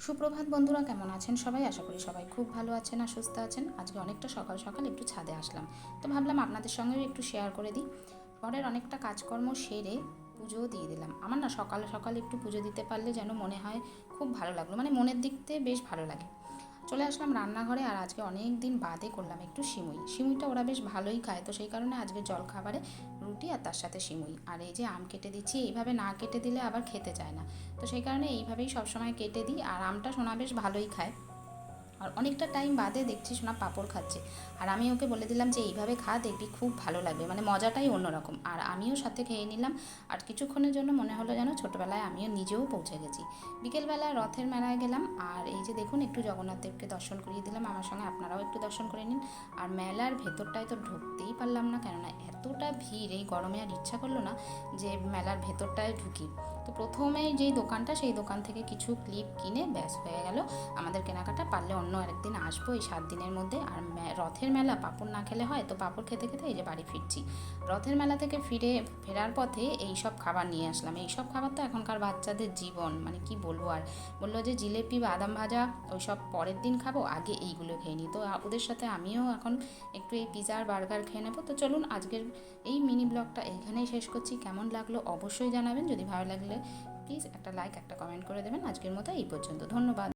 সুপ্রভাত বন্ধুরা, কেমন আছেন সবাই? আশা করি সবাই খুব ভালো আছেন আর সুস্থ আছেন। আজকে অনেকটা সকাল সকাল একটু ছাদে আসলাম, তো ভাবলাম আপনাদের সঙ্গেও একটু শেয়ার করে দিই। ঘরের অনেকটা কাজকর্ম সেরে পুজোও দিয়ে দিলাম। আমার না সকাল সকাল একটু পুজো দিতে পারলে যেন মনে হয় খুব ভালো লাগলো, মানে মনের দিক থেকে বেশ ভালো লাগে। চলে আসলাম রান্নাঘরে, আর আজকে অনেক দিন বাদে করলাম একটু সিমুইটা ওরা বেশ ভালোই খায়, তো সেই কারণে আজকে জলখাবারে রুটি আর তার সাথে সিমুই। আর এই যে আম কেটে দিচ্ছি, এইভাবে না কেটে দিলে আবার খেতে চায় না, তো সেই কারণে এইভাবেই সবসময় কেটে দিই। আর আমটা সোনা বেশ ভালোই খায়, আর অনেকটা টাইম বাদে দেখছি সোনা পাঁপড় খাচ্ছে। আর আমি ওকে বলে দিলাম যে এইভাবে খা, দেখবি খুব ভালো লাগবে, মানে মজাটাই অন্যরকম। আর আমিও সাথে খেয়ে নিলাম। আর কিছুক্ষণের জন্য মনে হলো যেন ছোটোবেলায় আমিও নিজেও পৌঁছে গেছি। বিকেলবেলা রথের মেলায় গেলাম, আর এই যে দেখুন একটু জগন্নাথ দেবকে দর্শন করিয়ে দিলাম, আমার সঙ্গে আপনারাও একটু দর্শন করে নিন। আর মেলার ভেতরটায় তো ঢুকতেই পারলাম না, কেননা এতটা ভিড়, এই গরমে আর ইচ্ছা করলো না যে মেলার ভেতরটায় ঢুকি। তো প্রথমে যেই দোকানটা, সেই দোকান থেকে কিছু ক্লিপ কিনে ব্যাস হয়ে গেল আমাদের কেনাকাটা। পারলে অন্য আরেকদিন আসবো এই 7 দিনের মধ্যে। আর রথের মেলা পাঁপড় না খেলে হয়, তো পাঁপড় খেতে খেতে এই যে বাড়ি ফিরছি। রথের মেলা থেকে ফেরার পথে এই সব খাবার নিয়ে আসলাম। এই সব খাবার তো এখনকার বাচ্চাদের জীবন, মানে কি বলবো। আর বললো যে জিলেপি, বাদাম ভাজা ওই সব পরের দিন খাবো, আগে এইগুলো খেয়ে নিই। তো ওদের সাথে আমিও এখন একটু এই পিৎজা আর বার্গার খেয়ে নেবো। তো চলুন আজকের এই মিনি ব্লগটা এইখানেই শেষ করছি। কেমন লাগলো অবশ্যই জানাবেন, যদি ভালো লাগলে প্লিজ একটা লাইক, একটা কমেন্ট করে দেবেন। আজকের মতো এই পর্যন্ত, ধন্যবাদ।